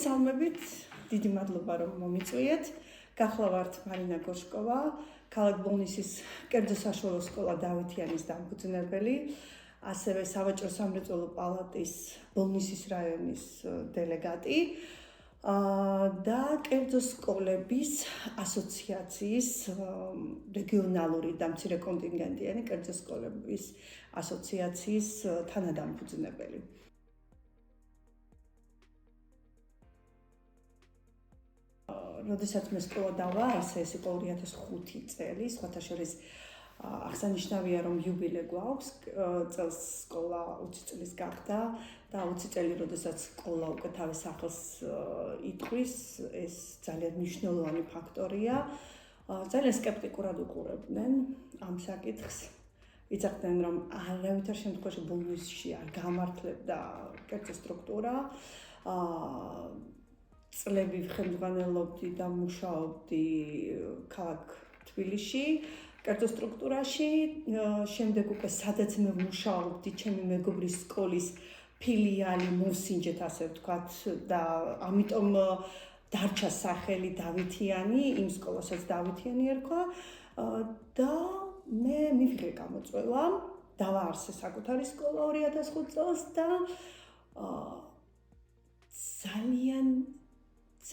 მოგესალმებით, დიდი მადლობა რომ მომიწვიეთ. გახლავართ მარინა გოშკოვა, ქალაქ ბოლნისის კერძო საშუალო სკოლა დავითიანის დამფუძნებელი, ასევე სავაჭრო სამრეწველო პალატის ბოლნისის რაიონის დელეგატი და კერძო სკოლების ასოციაციის რეგიონალური და მცირე კონტინგენტიანი კერძო სკოლების ასოციაციის თანადამფუძნებელი. როდესაც მე სკოლა დავა, ეს იყო 2005 წელი, სხვათა შორის აღსანიშნავია, რომ იუბილე გვაქვს, წელს სკოლა 20 წლის გახდა და 20 წელი, როდესაც სკოლა უკვე თავის სახელს იტყვის, ეს ძალიან მნიშვნელოვანი ფაქტორია. ძალიან სკეპტიკურად უყურებდნენ ამ საკითხს. იცოდნენ, რომ არავითარ შემთხვევაში ბოლნისში არ გამართლებდა კერძო სტრუქტურა. წლები ხელმძღვანელობდი და მუშაობდი ქალაქ თბილისში, კერძო სტრუქტურაში, შემდეგ უკვე სადაც მე მუშაობდი, ჩემი მეგობრის სკოლის ფილიალი მოსინჯეთ, ასე ვთქვათ, და ამიტომ დარჩა სახელი დავითიანი, იმ სკოლასაც დავითიანი ერქვა და მე მივიღე გამოწვევა, დავაარსე საკუთარი სკოლა 2005 წელს და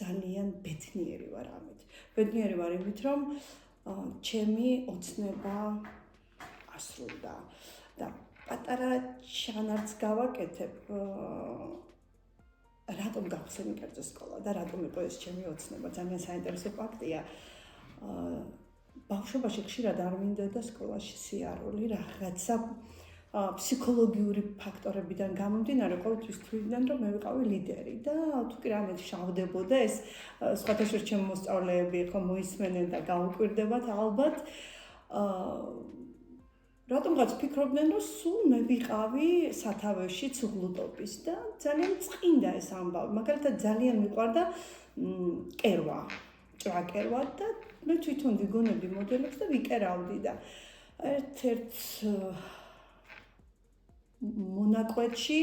ძალიან ბედნიერი ვარ ამით. ბედნიერი ვარ იმით, რომ ჩემი ოცნება ასრულდა და პატარა ჩანართს გავაკეთებ, რატომ გავხსენი კერძო სკოლა და რატომ იყო ეს ჩემი ოცნება. ძალიან საინტერესო ფაქტია. ბავშვობაში ხშირად არ მინდოდა სკოლაში სიარული, რაღაცა ფსიქოლოგიური ფაქტორებიდან გამომდინარე, ყოველთვის თვლიდნენ, რომ მე ვიყავი ლიდერი და თუ კი რამე შავდებოდა, ეს სხვათა შორის ჩემი მოსწავლეები ხო მოისმენენ და გაუკვირდებათ ალბათ. რატომღაც ფიქრობდნენ, რომ სულ მე ვიყავი სათავეში ცუღლუტობის და ძალიან წმინდა ეს ამბავი. მაგალითად ძალიან მიყვარდა კერვა, ჭრაკერვა და მე თვითონ ვიგონებდი მოდელებს და ვიკერავდი და ერთ-ერთ მონაკვეთში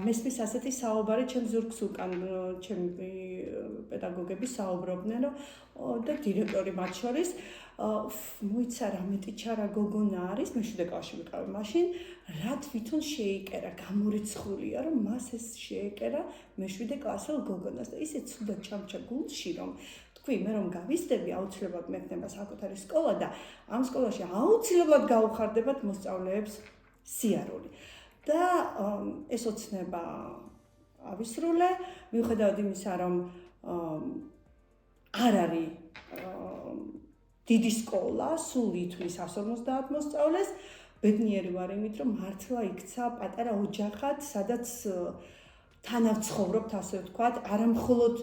მესმის ასეთი საუბარი ჩემ ზურგს უკან ჩემი პედაგოგები საუბრობდნენ და დირექტორი მათ შორის მოიცა რამე ტიჩარა გოგონა არის, მე 7 კლასში ვიყავი მაშინ, რა თვითონ შეიკერა, გამორიცხულია, რომ მას ეს შეეკერა მე 7 კლასელ გოგონას და ისე ცუდად ჩამჩა გულში, რომ თქვი, მე რომ გავიზრდები, აუცილებლად მექნება საკუთარი სკოლა და ამ სკოლაში აუცილებლად გაუხარდებათ მოსწავლეებს სიარული. და ეს ოცნება ავისრულე, მიუხედავად იმისა, რომ არ არის დიდი სკოლა, სულ ითვლის 150 მოსწავლეს, ბედნიერი ვარ იმით, რომ მართლა იქცა პატარა ოჯახად, სადაც თანავცხოვრობთ, ასე ვთქვათ, არა მხოლოდ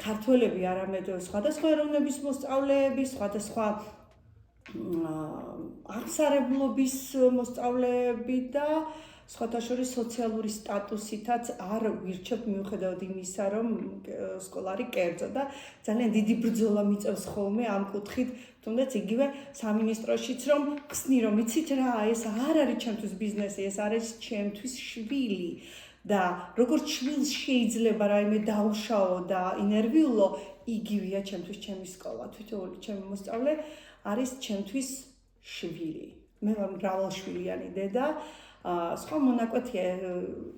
ქართველები, არამედ სხვადასხვა ეროვნების მოსწავლეები, სხვადასხვა აღსარებლობის მოსწავლეები და სხვათა შორის სოციალური სტატუსითაც არ ვირჩევთ მიუხედავად იმისა, რომ სკოლა არის კერძო და ძალიან დიდი ბრძოლა მიწევს ხოლმე ამ კუთხით, თუნდაც იგივე სამინისტროშიც რომ ხსნი, რომ იცით რა, ეს არ არის ჩემთვის ბიზნესი, ეს არის ჩემთვის შვილი და როგორც შვილს შეიძლება რაიმე დაუშაო და ინერვიულო, იგივეა ჩემთვის ჩემი სკოლა, თითოეული ჩემი მოსწავლე არის ჩემთვის შვილი. მე ვარ მრავალშვილიანი დედა, სხვა მონაკვეთია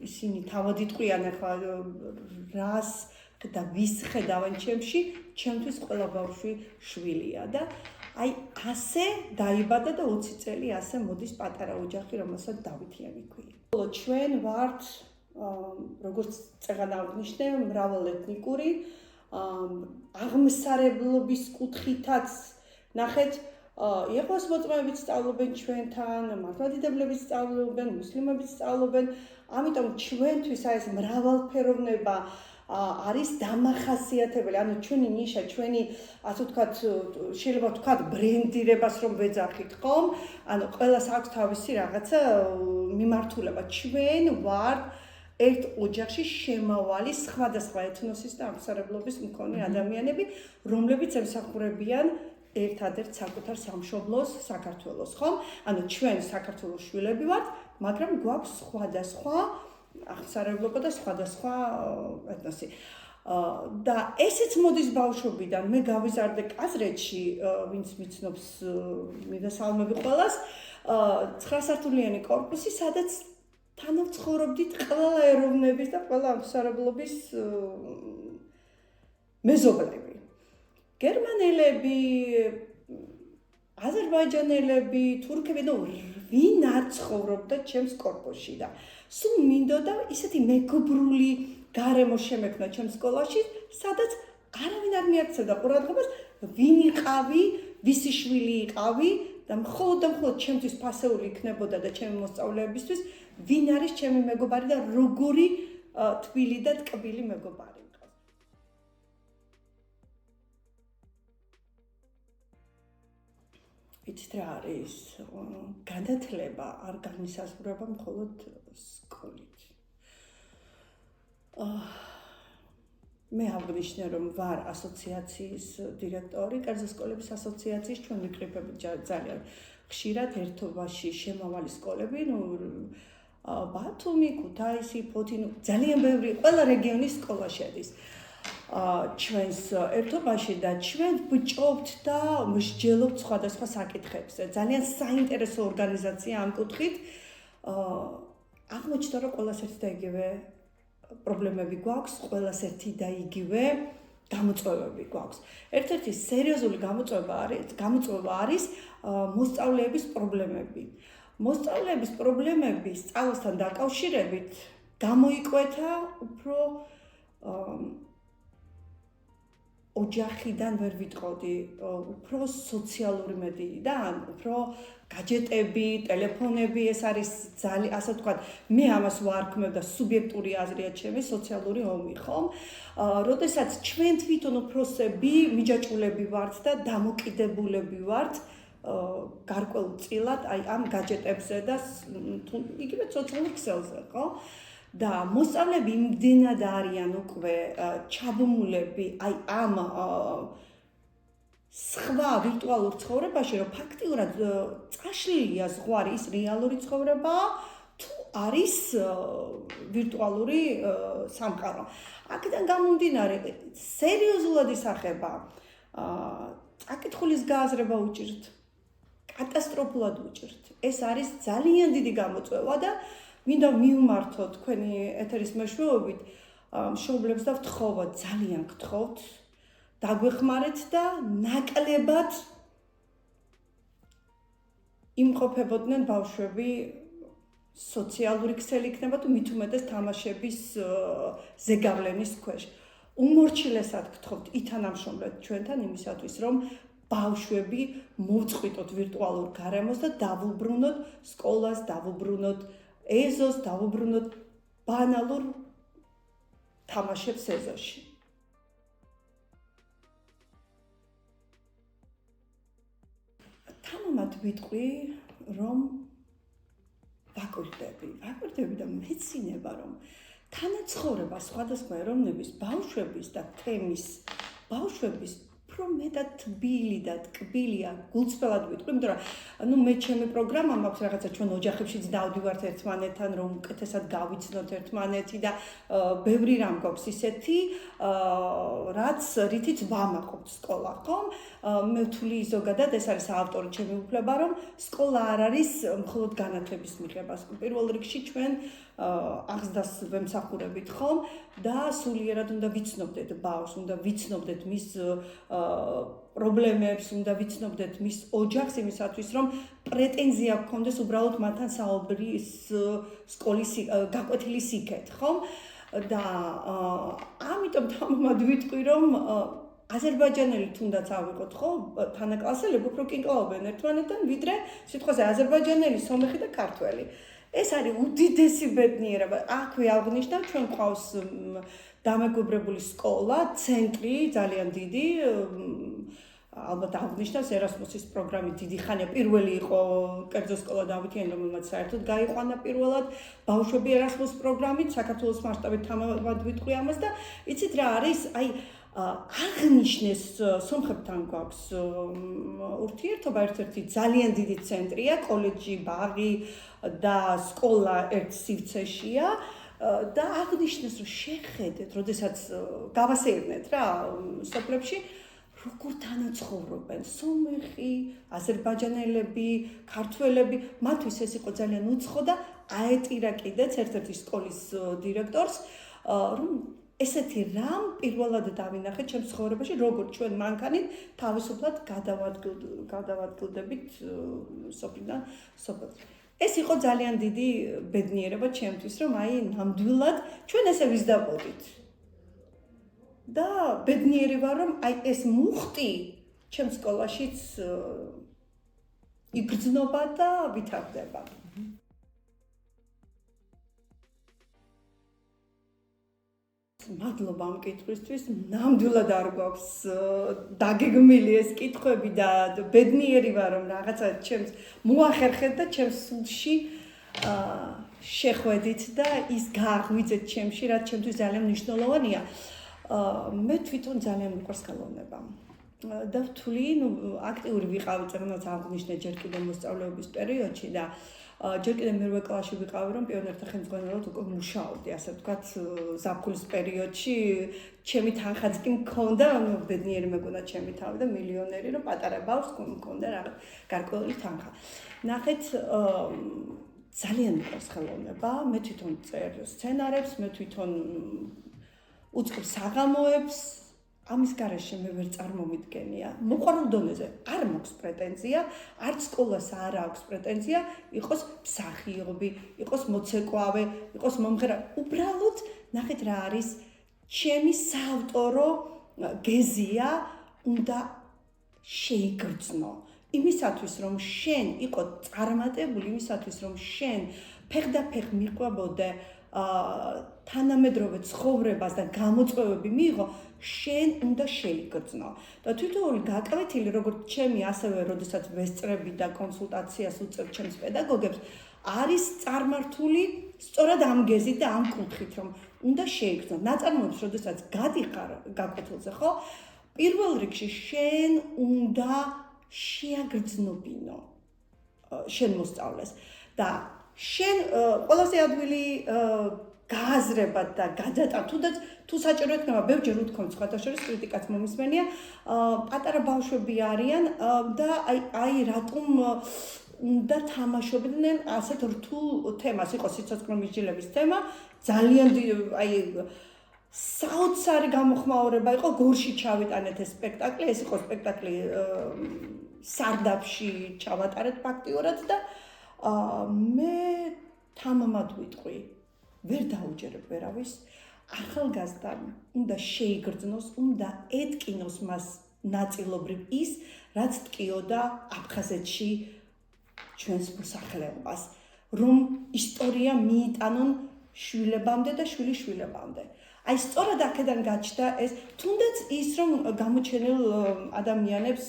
ისინი თავად იტყვიან ახლა რას და ვის ხედავენ ჩემში, ჩემთვის ყველა ბავშვი შვილია და აი ასე დაიბადა და 20 წელი ასე მოდის პატარა ოჯახი, რომელსაც დავითიანი ქვია. ჩვენ ვართ, როგორც წეგან აღნიშნე, მრავალეთნიკური, აღმსარებლობის კუთხითაც ნახეთ, იეჰოვას მოწმეებიც სწავლობენ ჩვენთან, მართლმადიდებლებიც სწავლობენ, მუსლიმებიც სწავლობენ, ამიტომ ჩვენთვის ეს მრავალფეროვნება არის დამახასიათებელი, ანუ ჩვენი ნიშა, ჩვენი, ასე ვთქვათ, შეიძლება ვთქვათ, ბრენდირებას რომ ვეძახით, ხომ? ანუ ყველას აქვს თავისი რაღაცა მიმართულება. ჩვენ ვართ ერთ ოჯახში შემავალი სხვადასხვა ეთნოსის და აღმსარებლობის მქონე ადამიანები, რომლებიც ემსახურებიან ერთადერთ საკუთარ სამშობლოს საქართველოს, ხომ? ანუ ჩვენ საქართველოს შვილები ვართ, მაგრამ გვაქვს სხვადასხვა აღსარებლობა და სხვადასხვა ეთნოსი. და ესეც მოდის ბავშვობიდან. მე გავიზარდე კაზრეთში, ვინც მიცნობს მივესალმები ყველას, 9 სართულიანი კორპუსი, სადაც თანავცხოვრობდით ყველა ეროვნების და ყველა აღსარებლობის მეზობლები. გერმანელები, აზერბაიჯანელები, თურქები და ვინ არ ცხოვრობდა ჩემს კორპუსში და სულ მინდოდა ისეთი მეგობრული გარემო შემექმნა ჩემს სკოლაში, სადაც არავინ არ მიაქცევდა ყურადღებას, ვინ იყავი, ვისი შვილი იყავი და მხოლოდ ჩემთვის ფასეული იქნებოდა და ჩემი მოსწავლეებისთვის, ვინ არის ჩემი მეგობარი და როგორი თბილი და ტკბილი მეგობარი მყავს. ვიცით რა არის? განათლება არ განისაზღვრება მხოლოდ სკოლით. მე აღვნიშნე, რომ ვარ ასოციაციის დირექტორი, კერძო სკოლების ასოციაციის, ჩვენ ვიკრიფებით ძალიან ხშირად ერთობაში შემავალი სკოლები, ბათუმი, ქუთაისი, ფოთი, ძალიან ბევრი, ყველა რეგიონის სკოლა შედის ჩვენს ერთობაში და ჩვენ ვბჭობთ და მსჯელობთ სხვადასხვა საკითხებზე. ძალიან საინტერესო ორგანიზაცია ამ კუთხით. აღმოჩნდა, რომ ყველას ერთი და იგივე პრობლემები გვაქვს, ყველას ერთი და იგივე გამოწვევები გვაქვს. ერთ-ერთი სერიოზული გამოწვევა არის მოსწავლეების პრობლემები. მოსწავლეების პრობლემები სწავლასთან დაკავშირებით გამოიკვეთა უფრო ოჯახიდან ვერ ვიტყოდი, უფრო სოციალური მედიიდან, უფრო გაჯეტები, ტელეფონები, ეს არის ძალიან, ასე ვთქვათ, მე ამას ვარქმევ და სუბიექტური აზრია ჩემი, სოციალური ომი, ხომ? როდესაც ჩვენ თვითონ უფროსები, მიჯაჭვულები ვართ და დამოკიდებულები ვართ გარკვეულწილად აი ამ გაჯეტებზე და იგივე სოციალურ ქსელზე, ხო? და მოსწავლეები იმდენად არიან უკვე ჩაბმულები აი ამ სხვა ვირტუალურ ცხოვრებაში, რომ ფაქტიურად წაშლილია ზღვარი ის რეალური ცხოვრება თუ არის ვირტუალური სამყარო. აქედან გამომდინარე, სერიოზულად ისახება წაკითხulis გააზრება უჭირთ, კატასტროფულად უჭირთ. ეს არის ძალიან დიდი გამოწვევა და მინდა მივმართო თქვენი ეთერის მეშვეობით მშობლებს და ვთხოვოთ, ძალიან გთხოვთ, დაგვეხმარეთ და ნაკლებად იმყოფებოდნენ ბავშვები სოციალური ქსელი იქნება თუ მით უმეტეს თამაშების ზეგავლენის ქვეშ. უმორჩილესად გთხოვთ, ითანამშრომლეთ ჩვენთან იმისათვის, რომ ბავშვები მოვწყვიტოთ ვირტუალურ გარემოს და დავუბრუნოთ სკოლას, დავუბრუნოთ ეზოს, დავუბრუნოთ ბანალურ თამაშებს ეზოში. თამამად ვიტყვი, რომ ვაკვირდები და მეცინება, რომ თანაცხოვრება სხვადასხვა ეროვნების ბავშვების და თემის ბავშვების უფრო მეტად თბილი და ტკბილია, გულწრფელად ვიტყვი, იმიტომ რომ მე ჩემი პროგრამა მაქვს რაღაცა ჩვენ ოჯახებშიც დავდივართ ერთმანეთთან, რომ უკეთესად გავიცნოთ ერთმანეთი და ბევრი რამ გვაქვს ისეთი, რითიც ვამაყობთ სკოლა, ხომ? მე ვთვლი ზოგადად, ეს არის ავტორი ჩემი უფლება, რომ სკოლა არ არის მხოლოდ განათლების მიღება. პირველ რიგში ჩვენ აღზრდას ვემსახურებით, ხომ? და სულიერად უნდა ვიცნობდეთ ბავშვს, უნდა ვიცნობდეთ მის პრობლემებს, უნდა ვიცნობდეთ მის ოჯახს იმისათვის, რომ პრეტენზია გქონდეს უბრალოდ მათთან საუბრის სკოლის გაკვეთილი სიკეთ, ხომ? და ამიტომ თამამად ვიტყვი, რომ აზერბაიჯანელი თუნდაც ავიღოთ, ხო? თანაკლასელები უფრო კინკლაობენ ერთმანეთთან, ვიდრე სიტყვაზე აზერბაიჯანელი, სომეხი და ქართველი. ეს არის უდიდესი ბედნიერება. აქვე აღნიშნავ, ჩვენ გვყავს დამეგობრებული სკოლა, ცენტრი ძალიან დიდი, ალბათ აღნიშნავს ერასმუსის პროგრამით დიდი ხანია პირველი იყო კერძო სკოლა დავითიანი, რომელმაც საერთოდ გაიყვანა პირველად ბავშვები ერასმუს პროგრამით, საქართველოს მასშტაბით თამამად ვიტყვი ამას და იცით რა არის, აი აღნიშნეს სომხებთან გვაქვს ურთიერთობა, ერთ-ერთი ძალიან დიდი ცენტრია, კოლეჯი, ბაღი და სკოლა ერთ სივრცეშია და აღნიშნეს, რომ შეხედეთ, როდესაც გავასეირნეთ რა სოფლებში, როგორ თანაცხოვრობენ სომეხი, აზერბაიჯანელები, ქართველები, მათთვის ეს იყო ძალიან უცხო და აეტირა კიდეც ერთ-ერთი სკოლის დირექტორს, რომ ესეთი რამ პირველად დავინახეთ ჩემს ცხოვრებაში, როგორ ჩვენ მანქანით თავისუფლად გადავადგილდებით სოფლიდან სოფელში. ეს იყო ძალიან დიდი ბედნიერება ჩემთვის, რომ აი ნამდვილად ჩვენ ესე ვიზდაბოდით. და ბედნიერი ვარ, რომ აი ეს მუხტი ჩემს სკოლაშიც იგრძნობა და ვითარდება. მადლობა ამ კითხვისთვის, ნამდვილად არ გვაქვს დაგეგმილი ეს კითხვები და ბედნიერი ვარ, რომ რაღაცა ჩემს მოახერხეთ და ჩემს სულში შეხვედით და ის გააღვიძეთ ჩემში, რაც ჩემთვის ძალიან მნიშვნელოვანია. მე თვითონ ძალიან მიყვარს ხელოვნება. და ვთვლი, აქტიური ვიყავი, წეგნაც აღნიშნე ჯერ კიდევ მოსწავლეობის პერიოდში და ჯერ კიდევ მერვე კლასში ვიყავი, რომ პიონერთა ხელმძღვანელად უკვე მუშაობდი, ასე ვთქვათ, ზაფხულის პერიოდში ჩემი თანხაც კი მქონდა, ბედნიერი მეგონა ჩემი თავი და მილიონერი, რომ პატარა ბავშვს მქონდა რაღაც გარკვეული თანხა. ნახეთ, ძალიან მიყვარს ხელოვნება, მე თვითონ წერ სცენარებს, მე თვითონ უწყებ საღამოებს, ამის გარეშე მე ვერ წარმომიდგენია. მოყვარულ დონეზე არ მაქვს პრეტენზია, არც სკოლას არ აქვს პრეტენზია, იყოს მსახიობი, იყოს მოცეკვავე, იყოს მომღერალი. უბრალოდ ნახეთ რა არის ჩემი საავტორო გეზია უნდა შეიგრძნო. იმისათვის რომ შენ იყო წარმატებული, იმისათვის რომ შენ ფეხდაფეხ მიყვებოდე თანამედროვე ცხოვრებას და გამოწვევები მიიღო, შენ უნდა შეიგრძნო. და თვითონული გაკვეთილი, როგორც ჩემი, ასევე როდესაც ვესწრები და კონსულტაციას უწევ ჩემს პედაგოგებს, არის წარმართული სწორად ამ გეზით და ამ კუთხით, რომ უნდა შეიგრძნო. ნაწარმოებს, როდესაც გადიხარ გაკვეთილზე, ხო? პირველ რიგში შენ უნდა შეაგრძნობინო შენ მოსწავლეს და შენ ყველაზე ადვილი გააზრება და გადატან, თუ საჭირო იქნება, ბევრჯერ უთქვამთ სხვათა შორის კრიტიკაც მომისმენია, პატარა ბავშვები არიან და აი რატომ უნდა თამაშობდნენ ასეთ რთულ თემას, იყო სიცოცხლე მსჯელების თემა, ძალიან აი საოცარი გამოხმაურება იყო, გორში ჩავიტანეთ ეს სპექტაკლი, ეს იყო სპექტაკლი სარდაფში ჩავატარეთ ფაქტიურად და მე თამამად ვიტყვი, ვერ დაუჯერებ ვერავის, ახალგაზრდამ უნდა შეიგრძნოს, უნდა ეტკინოს მას ნაწილობრივ ის, რაც ტკიოდა აფხაზეთში ჩვენს მოსახლეობას, რომ ისტორია მიიტანონ შვილებამდე და შვილიშვილებამდე. აი სწორად აქედან გაჩნდა ეს, თუნდაც ის, რომ გამოჩენილ ადამიანებს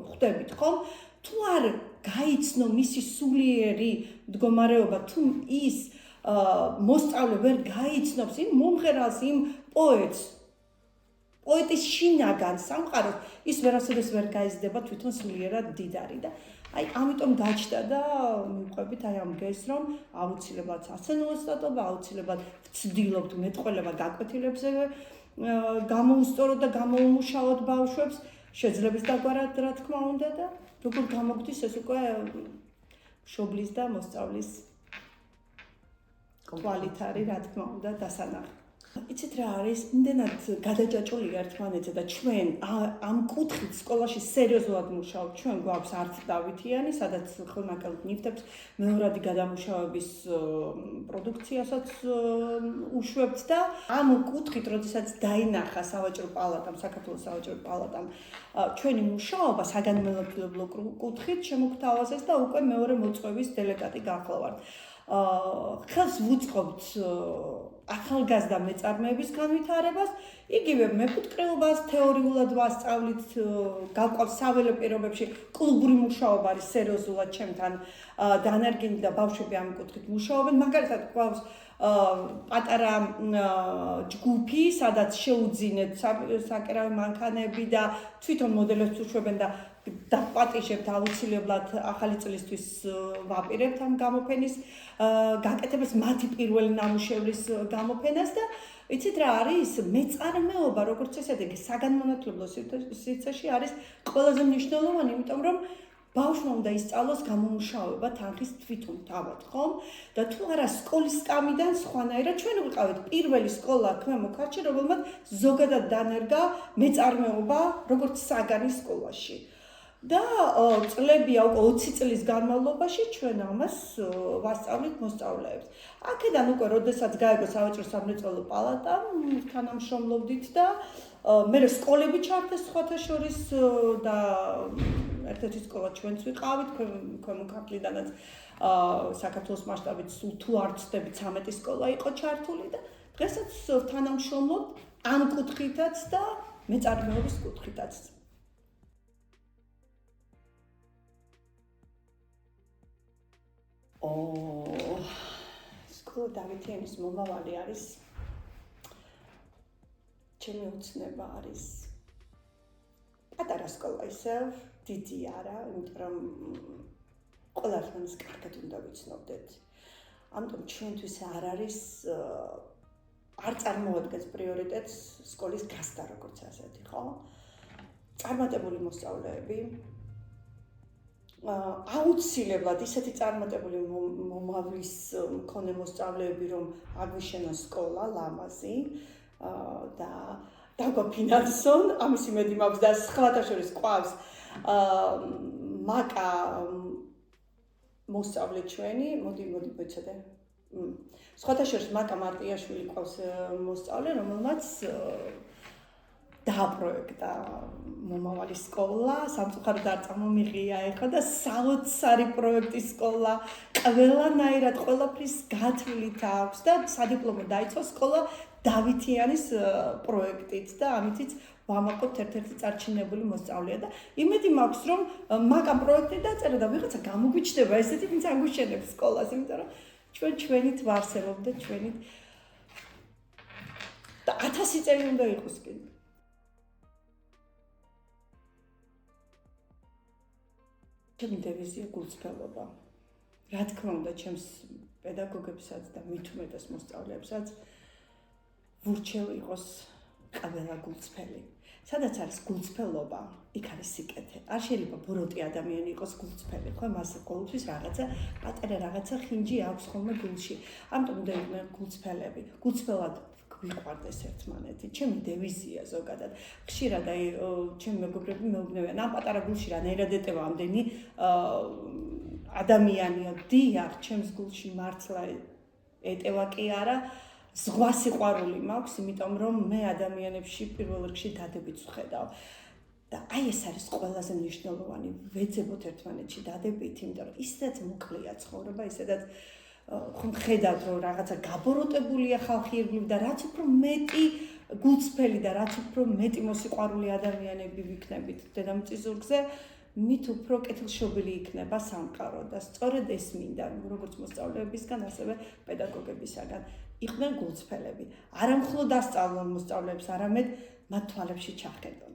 ხვდებით, ხომ? თუ არ გაიცნო მისი სულიერი მდგომარეობა, თუ ის მოსწავლე ვერ გაიცნობს იმ მომღერალს, იმ პოეტს, პოეტის შინაგან სამყაროს, ის ვერასოდეს ვერ გაიზრდება თვითონ სულიერად მდიდარი და აი ამიტომ გაჩნდა და მივყვებით აი ამ გეზს, რომ აუცილებლად სასცენო აუცილებლად ვცდილობთ მეტყველება გაკვეთილებზე გამოუსწოროთ და გამოუმუშაოთ ბავშვებს, შეძლებს დაგვარად რა თქმა უნდა და როგორ გამოგვდის ეს უკვე მშობლის და მოსწავლის კვალით არის რა თქმა უნდა დასანახი. იცით რა არის, იმდენად გადაჯაჭვულია ერთმანეთზე და ჩვენ ამ კუთხით სკოლაში სერიოზულად მუშაობთ, ჩვენ გვაქვს არც დავითიანი, სადაც ხელნაკელით ნივთებს მეორადი გადამუშავების პროდუქციასაც უშვებთ და ამ კუთხით, როდესაც დაინახა სავაჭრო პალატამ, საქართველოს სავაჭრო პალატამ ჩვენი მუშაობა საგანმანათლებლო კუთხით შემოგთავაზეს და უკვე მეორე მოწვევის დელეგატი გახლავართ. ხელს ვუწყობთ ახალგაზრდა მეწარმეების განვითარებას, იგივე მეფუტკრეობას თეორიულად ვასწავლით, გავყავს საველე პირობებში კლუბური მუშაობა არის სერიოზულად ჩემთან დანერგილი და ბავშვები ამ კუთხით მუშაობენ, მაგალითად გვყავს პატარა ჯგუფი, სადაც შეუძინეთ საკერავი მანქანები და თვითონ მოდელებს უშვებენ და და პატიშებთ აუცილებლად ახალი წლისთვის ვაპირებთ ამ გამოფენის გაკეთებას, მათი პირველი ნამუშევრის გამოფენას და იცით რა არის მეწარმეობა როგორც ესეთი საგანმანათლებლო სივრცეში არის ყველაზე მნიშვნელოვანი, იმიტომ რომ ბავშვმა უნდა ისწავლოს გამომუშავება თანხის თვითონ თავად, ხომ? და თუ არა სკოლის სკამიდან სხვანაირად ჩვენ ვიყავით პირველი სკოლა ქმე მოქაჩი, რომელმაც ზოგადად დანერგა მეწარმეობა როგორც საგანი სკოლაში. და წლებია უკვე 20 წლის განმავლობაში ჩვენ ამას ვასწავლით მოსწავლეებს. აქედან უკვე როდესაც გაიგო სავაჭრო სამრეწველო პალატა, თანამშრომლობდით და მე სკოლები ჩართეს სხვათა შორის და ერთ-ერთი სკოლა ჩვენც ვიყავით, ქვემო ქართლიდანაც საქართველოს მასშტაბით სულ თუ არ ვცდები 13 სკოლა იყო ჩართული და დღესაც თანამშრომლობ ამ კუთხითაც და მეწარმეობის კუთხითაც. სკოლა დავითიანის მომავალი არის ჩემი ოცნება არის პატარა სკოლა ისევ დიდი არა, იმიტომ რომ ყველასთვის კარგად უნდა ვიცნობდეთ. ამიტომ ჩვენთვის არ არის არ წარმოადგენს პრიორიტეტს სკოლის გასდა როგორც ასეთი, ხო? წარმატებული მოსწავლეები აუცილებლად ისეთი წარმატებული მომავლის მქონე მოსწავლეები, რომ აგვიშენა სკოლა ლამაზი და დაგვაფინანსონ, ამის იმედი მაქვს და სხვათა შორის ყავს მაკა მოსწავლე ჩვენი, მოდი მოიცადე. სხვათა შორის მაკა მარტიაშვილი ყავს მოსწავლე, რომელმაც დააპროექტა მომავალი სკოლა, სამწუხაროდ არ წამომიღია ეხლა და საოცარი პროექტის სკოლა, ყველანაირად ყველაფრის გათვლით აქვს და სადიპლომო დაიწყო სკოლა დავითიანის პროექტით და ამითიც ვამაყობთ ერთ-ერთი წარჩინებული მოსწავლეა და იმედი მაქვს რომ მაკამ პროექტი დაწერა და ვიღაცა გამოგვიჩნდება ესეთი ვინც აგვიშენებს სკოლას, იმიტომ რომ ჩვენით ვარსებობ და ჩვენით და 1000 წელი უნდა იყოს კიდე. ჩემი დევიზია გულწრფელობა. რა თქმა უნდა, ჩემს პედაგოგებსაც და მით უმეტეს მოსწავლეებსაც ვურჩევ იყოს ყველა გულწრფელი. სადაც არის გულწრფელობა, იქ არის სიკეთე. არ შეიძლება ბოროტი ადამიანი იყოს გულწრფელი, ხო? მას ყოველთვის რაღაცა პატარა რაღაცა ხინჯი აქვს ხოლმე გულში. ამიტომ უნდა იყვნენ გულწრფელები. გულწრფელად გვიყვარდეს ერთმანეთი. ჩემი დევიზია ზოგადად. ხშირად აი ჩემი მეგობრები მეუბნებიან, ამ პატარა გულში რანაირად ეტევა ამდენი ადამიანია. დიახ, ჩემს გულში მართლა ეტევა კი არა. ზღვა სიყვარული მაქვს, იმიტომ რომ მე ადამიანებში პირველ რიგში დადებითს ვხედავ. და აი ეს არის ყველაზე მნიშვნელოვანი. ვეძებოთ ერთმანეთში დადებით, იმიტომ რომ ისედაც მოკლეა ცხოვრება, ისედაც ხომ ხედავთ რომ რაღაცა გაბოროტებულია ხალხი ირგვლივ და რაც უფრო მეტი გულწრფელი და რაც უფრო მეტი მოსიყვარული ადამიანები ვიქნებით დედამიწის ზურგზე, მით უფრო კეთილშობილი იქნება სამყარო და სწორედ ეს მინდა როგორც მოსწავლეებისგან, ასევე პედაგოგებისგან. იყვნენ გულწრფელები. არა მხოლოდ ასწავლონ მოსწავლეებს, არამედ მათ თვალებში ჩახედონ.